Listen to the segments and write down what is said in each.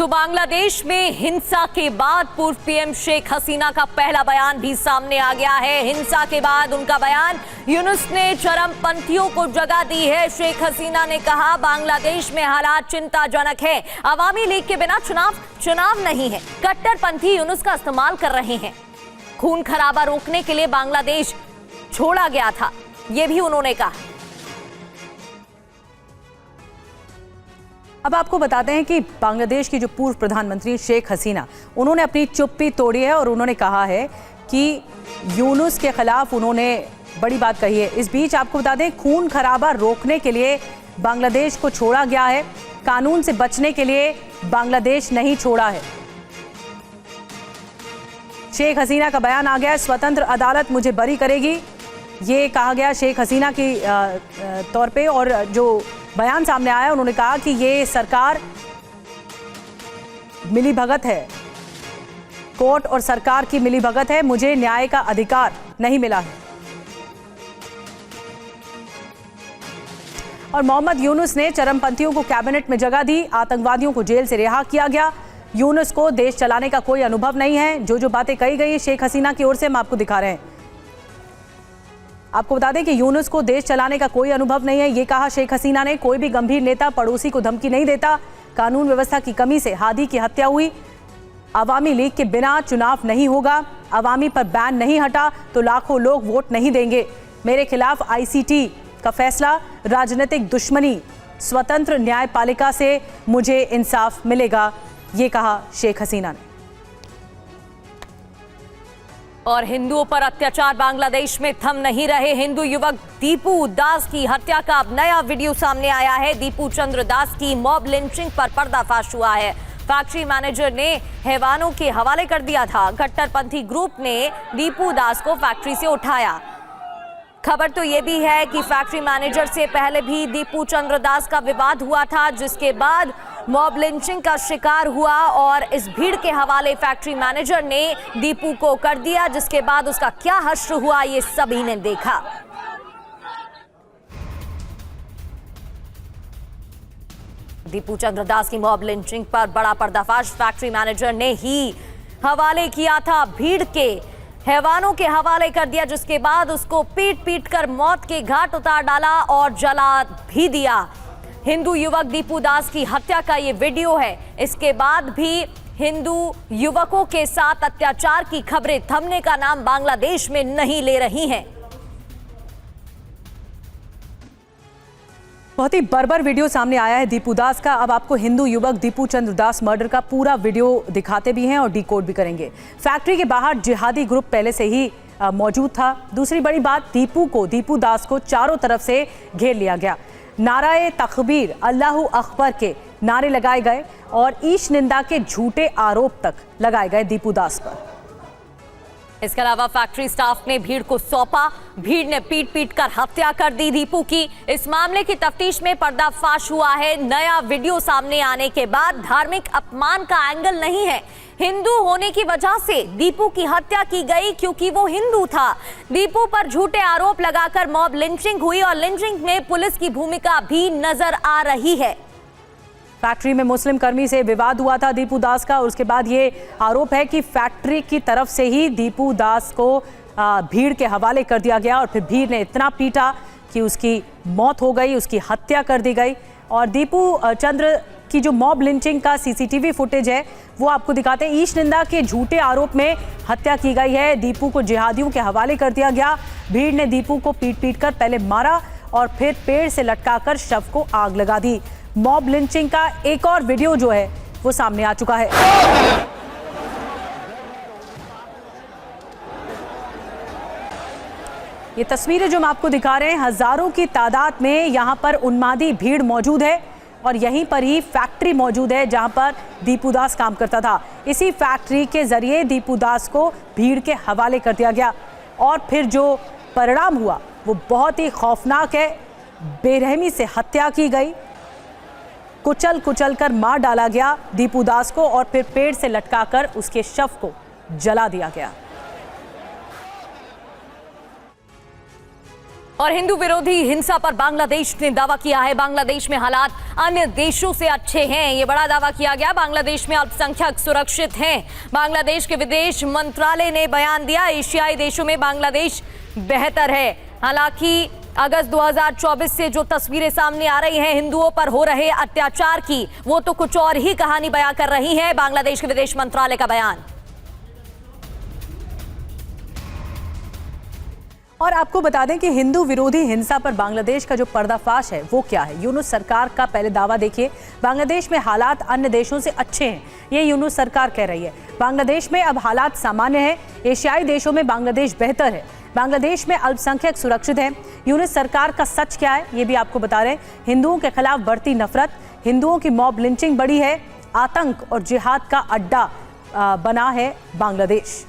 तो बांग्लादेश में हिंसा के बाद पूर्व पीएम शेख हसीना का पहला बयान भी सामने आ गया है। हिंसा के बाद उनका बयान यूनुस ने चरमपंथियों को जगह दी है। शेख हसीना ने कहा, बांग्लादेश में हालात चिंताजनक है। अवामी लीग के बिना चुनाव नहीं है। कट्टरपंथी यूनुस का इस्तेमाल कर रहे हैं। खून खराबा रोकने के लिए बांग्लादेश छोड़ा गया था, यह भी उन्होंने कहा। अब आपको बताते हैं कि बांग्लादेश की जो पूर्व प्रधानमंत्री शेख हसीना, उन्होंने अपनी चुप्पी तोड़ी है और उन्होंने कहा है कि यूनुस के खिलाफ उन्होंने बड़ी बात कही है। इस बीच आपको बता दें, खून खराबा रोकने के लिए बांग्लादेश को छोड़ा गया है। कानून से बचने के लिए बांग्लादेश नहीं छोड़ा है। शेख हसीना का बयान आ गया, स्वतंत्र अदालत मुझे बरी करेगी, ये कहा गया शेख हसीना की तौर पे। और जो बयान सामने आया, उन्होंने कहा कि ये सरकार मिलीभगत है, कोर्ट और सरकार की मिलीभगत है, मुझे न्याय का अधिकार नहीं मिला है। और मोहम्मद यूनुस ने चरमपंथियों को कैबिनेट में जगह दी, आतंकवादियों को जेल से रिहा किया गया। यूनुस को देश चलाने का कोई अनुभव नहीं है। जो बातें कही गई शेख हसीना की ओर से हम आपको दिखा रहे हैं। आपको बता दें कि यूनुस को देश चलाने का कोई अनुभव नहीं है, ये कहा शेख हसीना ने। कोई भी गंभीर नेता पड़ोसी को धमकी नहीं देता। कानून व्यवस्था की कमी से हादी की हत्या हुई। अवामी लीग के बिना चुनाव नहीं होगा। अवामी पर बैन नहीं हटा तो लाखों लोग वोट नहीं देंगे। मेरे खिलाफ आईसीटी का फैसला, राजनीतिक दुश्मनी, स्वतंत्र न्यायपालिका से मुझे इंसाफ मिलेगा, ये कहा शेख हसीना ने। और हिंदुओं पर अत्याचार बांग्लादेश में थम नहीं रहे। हिंदू युवक दीपू दास की हत्या का अब नया वीडियो सामने आया है। दीपू चंद्र दास की मॉब लिंचिंग पर पर्दाफाश हुआ है। फैक्ट्री मैनेजर ने हैवानों के हवाले कर दिया था। कट्टरपंथी ग्रुप ने दीपू दास को फैक्ट्री से उठाया। खबर तो ये भी है कि फैक्ट्री मैनेजर से पहले भी दीपू चंद्र दास का विवाद हुआ था, जिसके बाद मॉब लिंचिंग का शिकार हुआ और इस भीड़ के हवाले फैक्ट्री मैनेजर ने दीपू को कर दिया, जिसके बाद उसका क्या हश्र हुआ ये सभी ने देखा। दीपू चंद्र दास की मॉब लिंचिंग पर बड़ा पर्दाफाश फैक्ट्री मैनेजर ने ही हवाले किया था। भीड़ के हैवानों के हवाले कर दिया, जिसके बाद उसको पीट कर मौत के घाट उतार डाला और जला भी दिया। हिंदू युवक दीपू दास की हत्या का ये वीडियो है। इसके बाद भी हिंदू युवकों के साथ अत्याचार की खबरें थमने का नाम बांग्लादेश में नहीं ले रही हैं। बहुत ही बर्बर वीडियो सामने आया है दीपू दास का। अब आपको हिंदू युवक दीपू चंद्र दास मर्डर का पूरा वीडियो दिखाते भी हैं और डिकोड भी करेंगे। फैक्ट्री के बाहर जिहादी ग्रुप पहले से ही मौजूद था। दूसरी बड़ी बात, दीपू दास को चारों तरफ से घेर लिया गया। नाराए तकबीर, अल्लाहू अकबर के नारे लगाए गए और ईश निंदा के झूठे आरोप तक लगाए गए दीपू दास पर। इसके अलावा फैक्ट्री स्टाफ ने भीड़ को सौंपा। भीड़ ने पीट कर हत्या कर दी दीपू की। इस मामले की तफ्तीश में पर्दाफाश हुआ है। नया वीडियो सामने आने के बाद धार्मिक अपमान का एंगल नहीं है, हिंदू होने की वजह से दीपू की हत्या की गई क्योंकि वो हिंदू था। दीपू पर झूठे आरोप लगाकर मॉब लिंचिंग हुई और लिंचिंग में पुलिस की भूमिका भी नजर आ रही है। फैक्ट्री में मुस्लिम कर्मी से विवाद हुआ था दीपू दास का और उसके बाद ये आरोप है कि फैक्ट्री की तरफ से ही दीपू दास को भीड़ के हवाले कर दिया गया और फिर भीड़ ने इतना पीटा कि उसकी मौत हो गई, उसकी हत्या कर दी गई। और दीपू चंद्र की जो मॉब लिंचिंग का सीसीटीवी फुटेज है वो आपको दिखाते हैं। ईश निंदा के झूठे आरोप में हत्या की गई है। दीपू को जिहादियों के हवाले कर दिया गया। भीड़ ने दीपू को पीट कर पहले मारा और फिर पेड़ से लटकाकर शव को आग लगा दी। मॉब लिंचिंग का एक और वीडियो जो है वो सामने आ चुका है। ये तस्वीरें जो हम आपको दिखा रहे हैं, हजारों की तादाद में यहाँ पर उन्मादी भीड़ मौजूद है और यहीं पर ही फैक्ट्री मौजूद है जहां पर दीपू दास काम करता था। इसी फैक्ट्री के जरिए दीपू दास को भीड़ के हवाले कर दिया गया और फिर जो परिणाम हुआ वो बहुत ही खौफनाक है। बेरहमी से हत्या की गई, कुचल कर मार डाला गया दीपू दास को और फिर पेड़ से लटकाकर उसके शव को जला दिया गया। और हिंदू विरोधी हिंसा पर बांग्लादेश ने दावा किया है बांग्लादेश में हालात अन्य देशों से अच्छे हैं। ये बड़ा दावा किया गया। बांग्लादेश में अल्पसंख्यक सुरक्षित हैं। बांग्लादेश के विदेश मंत्रालय ने बयान दिया, एशियाई देशों में बांग्लादेश बेहतर है। हालांकि अगस्त 2024 से जो तस्वीरें सामने आ रही हैं हिंदुओं पर हो रहे अत्याचार की, वो तो कुछ और ही कहानी बयां कर रही है। बांग्लादेश के विदेश मंत्रालय का बयान। और आपको बता दें कि हिंदू विरोधी हिंसा पर बांग्लादेश का जो पर्दाफाश है वो क्या है। यूनुस सरकार का पहले दावा देखिए, बांग्लादेश में हालात अन्य देशों से अच्छे हैं, ये यूनुस सरकार कह रही है। बांग्लादेश में अब हालात सामान्य हैं, एशियाई देशों में बांग्लादेश बेहतर है, बांग्लादेश में अल्पसंख्यक सुरक्षित है। यूनुस सरकार का सच क्या है ये भी आपको बता रहे हैं। हिंदुओं के खिलाफ बढ़ती नफरत, हिंदुओं की मॉब लिंचिंग बढ़ी है, आतंक और जिहाद का अड्डा बना है बांग्लादेश।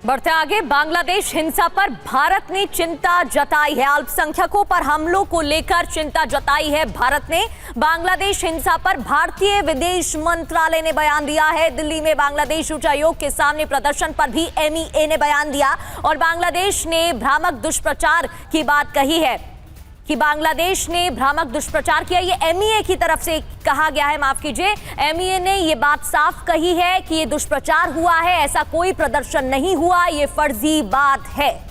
बढ़ते आगे, बांग्लादेश हिंसा पर भारत ने चिंता जताई है। अल्पसंख्यकों पर हमलों को लेकर चिंता जताई है भारत ने। बांग्लादेश हिंसा पर भारतीय विदेश मंत्रालय ने बयान दिया है। दिल्ली में बांग्लादेश उच्चायोग के सामने प्रदर्शन पर भी MEA ने बयान दिया और बांग्लादेश ने भ्रामक दुष्प्रचार की बात कही है कि बांग्लादेश ने भ्रामक दुष्प्रचार किया। ये MEA की तरफ से कहा गया है, माफ कीजिए, MEA ने ये बात साफ कही है कि ये दुष्प्रचार हुआ है, ऐसा कोई प्रदर्शन नहीं हुआ, ये फर्जी बात है।